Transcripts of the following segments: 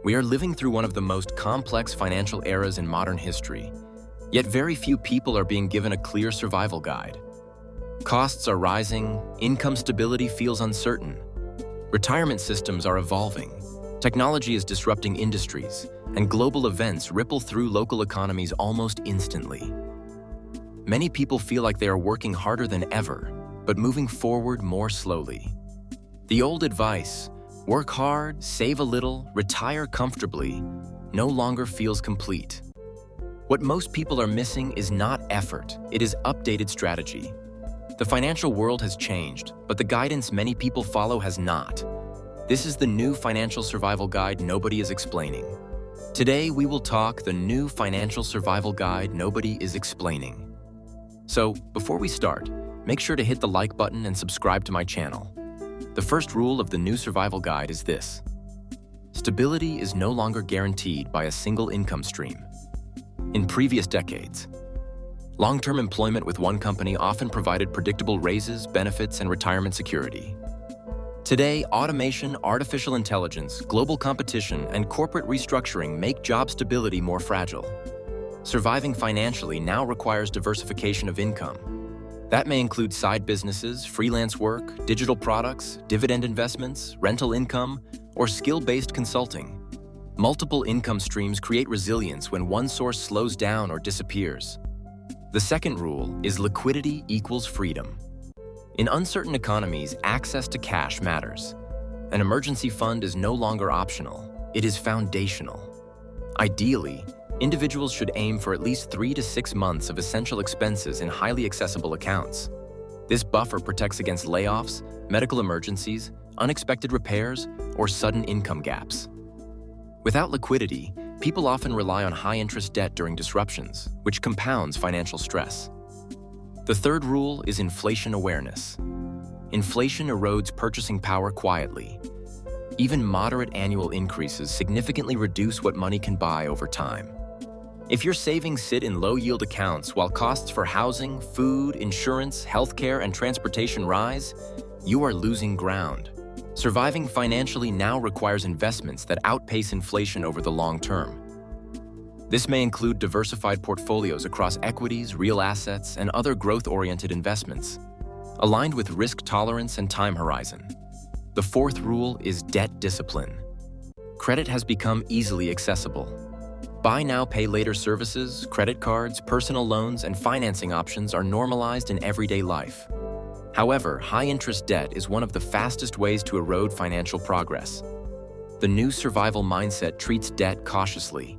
We are living through one of the most complex financial eras in modern history, yet very few people are being given a clear survival guide. Costs are rising, income stability feels uncertain, retirement systems are evolving, technology is disrupting industries, and global events ripple through local economies almost instantly. Many people feel like they are working harder than ever, but moving forward more slowly. The old advice, work hard, save a little, retire comfortably, no longer feels complete. What most people are missing is not effort, it is updated strategy. The financial world has changed, but the guidance many people follow has not. This is the new financial survival guide nobody is explaining. Today, we will talk the new financial survival guide nobody is explaining. So, before we start, make sure to hit the like button and subscribe to my channel. The first rule of the new survival guide is this: stability is no longer guaranteed by a single income stream. In previous decades, long-term employment with one company often provided predictable raises, benefits, and retirement security. Today, automation, artificial intelligence, global competition, and corporate restructuring make job stability more fragile. Surviving financially now requires diversification of income. That may include side businesses, freelance work, digital products, dividend investments, rental income, or skill-based consulting. Multiple income streams create resilience when one source slows down or disappears. The second rule is liquidity equals freedom. In uncertain economies, access to cash matters. An emergency fund is no longer optional, it is foundational. Ideally, individuals should aim for at least 3 to 6 months of essential expenses in highly accessible accounts. This buffer protects against layoffs, medical emergencies, unexpected repairs, or sudden income gaps. Without liquidity, people often rely on high-interest debt during disruptions, which compounds financial stress. The third rule is inflation awareness. Inflation erodes purchasing power quietly. Even moderate annual increases significantly reduce what money can buy over time. If your savings sit in low-yield accounts while costs for housing, food, insurance, healthcare, and transportation rise, you are losing ground. Surviving financially now requires investments that outpace inflation over the long term. This may include diversified portfolios across equities, real assets, and other growth-oriented investments, aligned with risk tolerance and time horizon. The fourth rule is debt discipline. Credit has become easily accessible. Buy now, pay later services, credit cards, personal loans, and financing options are normalized in everyday life. However, high-interest debt is one of the fastest ways to erode financial progress. The new survival mindset treats debt cautiously.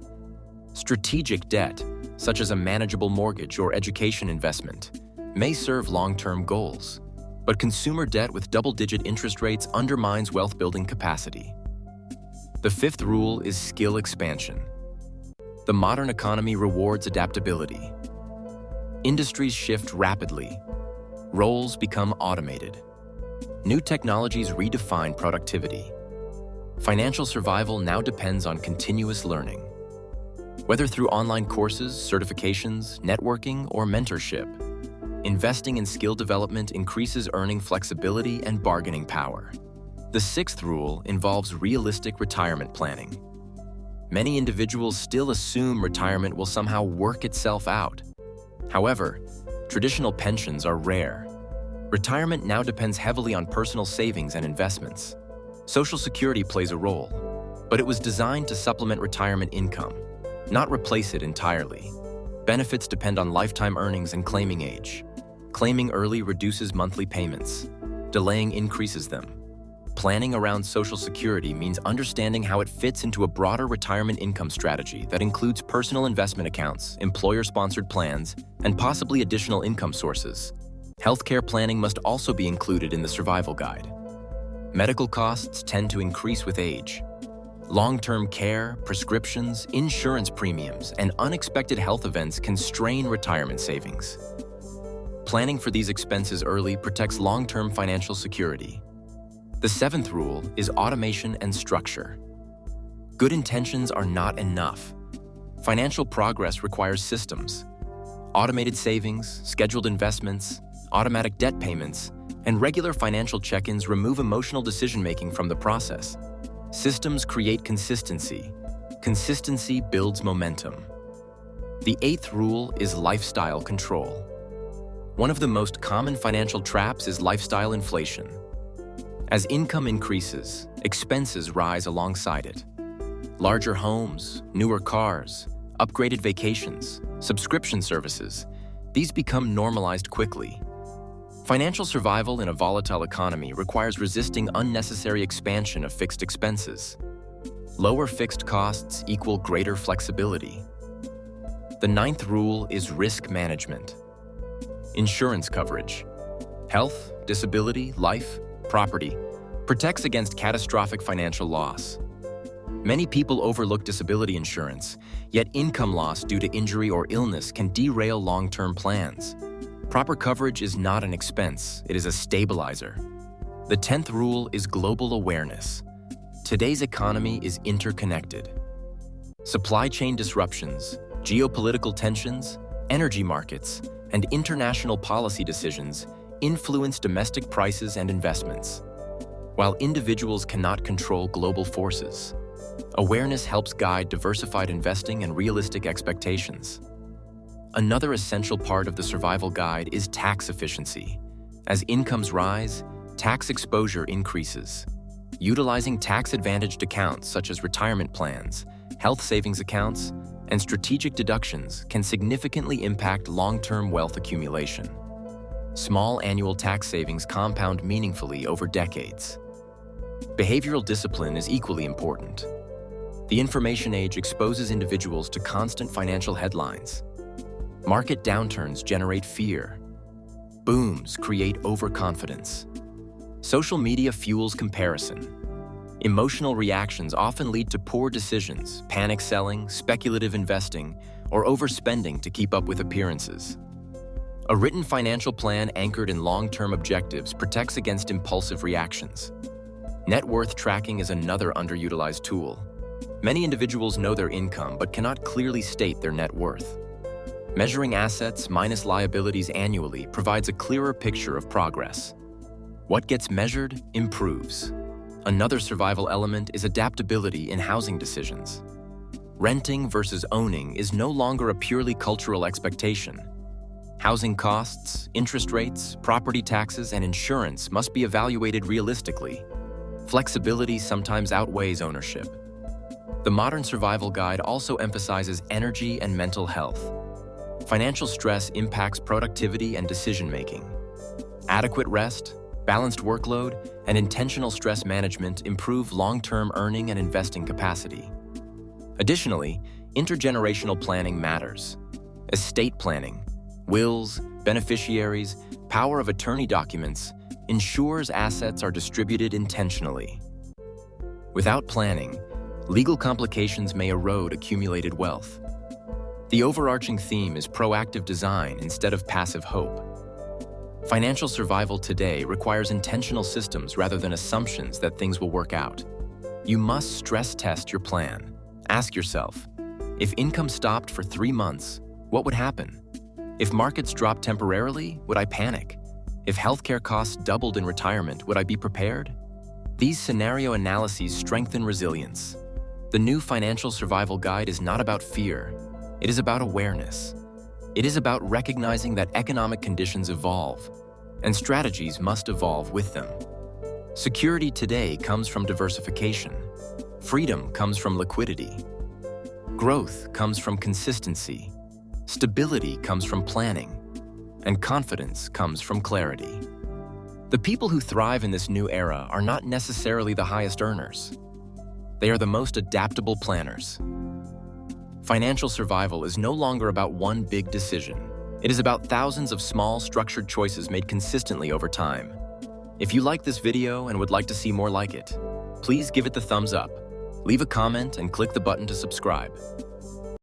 Strategic debt, such as a manageable mortgage or education investment, may serve long-term goals, but consumer debt with double-digit interest rates undermines wealth-building capacity. The fifth rule is skill expansion. The modern economy rewards adaptability. Industries shift rapidly. Roles become automated. New technologies redefine productivity. Financial survival now depends on continuous learning. Whether through online courses, certifications, networking, or mentorship, investing in skill development increases earning flexibility and bargaining power. The sixth rule involves realistic retirement planning. Many individuals still assume retirement will somehow work itself out. However, traditional pensions are rare. Retirement now depends heavily on personal savings and investments. Social Security plays a role, but it was designed to supplement retirement income, not replace it entirely. Benefits depend on lifetime earnings and claiming age. Claiming early reduces monthly payments. Delaying increases them. Planning around Social Security means understanding how it fits into a broader retirement income strategy that includes personal investment accounts, employer-sponsored plans, and possibly additional income sources. Healthcare planning must also be included in the survival guide. Medical costs tend to increase with age. Long-term care, prescriptions, insurance premiums, and unexpected health events can strain retirement savings. Planning for these expenses early protects long-term financial security. The seventh rule is automation and structure. Good intentions are not enough. Financial progress requires systems. Automated savings, scheduled investments, automatic debt payments, and regular financial check-ins remove emotional decision-making from the process. Systems create consistency. Consistency builds momentum. The eighth rule is lifestyle control. One of the most common financial traps is lifestyle inflation. As income increases, expenses rise alongside it. Larger homes, newer cars, upgraded vacations, subscription services, these become normalized quickly. Financial survival in a volatile economy requires resisting unnecessary expansion of fixed expenses. Lower fixed costs equal greater flexibility. The ninth rule is risk management. Insurance coverage. Health, disability, life, property protects against catastrophic financial loss. Many people overlook disability insurance, yet income loss due to injury or illness can derail long-term plans. Proper coverage is not an expense, it is a stabilizer. The 10th rule is global awareness. Today's economy is interconnected. Supply chain disruptions, geopolitical tensions, energy markets, and international policy decisions influence domestic prices and investments. While individuals cannot control global forces, awareness helps guide diversified investing and realistic expectations. Another essential part of the survival guide is tax efficiency. As incomes rise, tax exposure increases. Utilizing tax-advantaged accounts such as retirement plans, health savings accounts, and strategic deductions can significantly impact long-term wealth accumulation. Small annual tax savings compound meaningfully over decades. Behavioral discipline is equally important. The information age exposes individuals to constant financial headlines. Market downturns generate fear. Booms create overconfidence. Social media fuels comparison. Emotional reactions often lead to poor decisions, panic selling, speculative investing, or overspending to keep up with appearances. A written financial plan anchored in long-term objectives protects against impulsive reactions. Net worth tracking is another underutilized tool. Many individuals know their income but cannot clearly state their net worth. Measuring assets minus liabilities annually provides a clearer picture of progress. What gets measured improves. Another survival element is adaptability in housing decisions. Renting versus owning is no longer a purely cultural expectation. Housing costs, interest rates, property taxes, and insurance must be evaluated realistically. Flexibility sometimes outweighs ownership. The Modern Survival Guide also emphasizes energy and mental health. Financial stress impacts productivity and decision-making. Adequate rest, balanced workload, and intentional stress management improve long-term earning and investing capacity. Additionally, intergenerational planning matters. Estate planning, wills, beneficiaries, power of attorney documents ensures assets are distributed intentionally. Without planning, legal complications may erode accumulated wealth. The overarching theme is proactive design instead of passive hope. Financial survival today requires intentional systems rather than assumptions that things will work out. You must stress test your plan. Ask yourself, if income stopped for 3 months, what would happen? If markets dropped temporarily, would I panic? If healthcare costs doubled in retirement, would I be prepared? These scenario analyses strengthen resilience. The new Financial Survival Guide is not about fear. It is about awareness. It is about recognizing that economic conditions evolve, and strategies must evolve with them. Security today comes from diversification. Freedom comes from liquidity. Growth comes from consistency. Stability comes from planning. And confidence comes from clarity. The people who thrive in this new era are not necessarily the highest earners. They are the most adaptable planners. Financial survival is no longer about one big decision. It is about thousands of small, structured choices made consistently over time. If you like this video and would like to see more like it, please give it the thumbs up, leave a comment, and click the button to subscribe.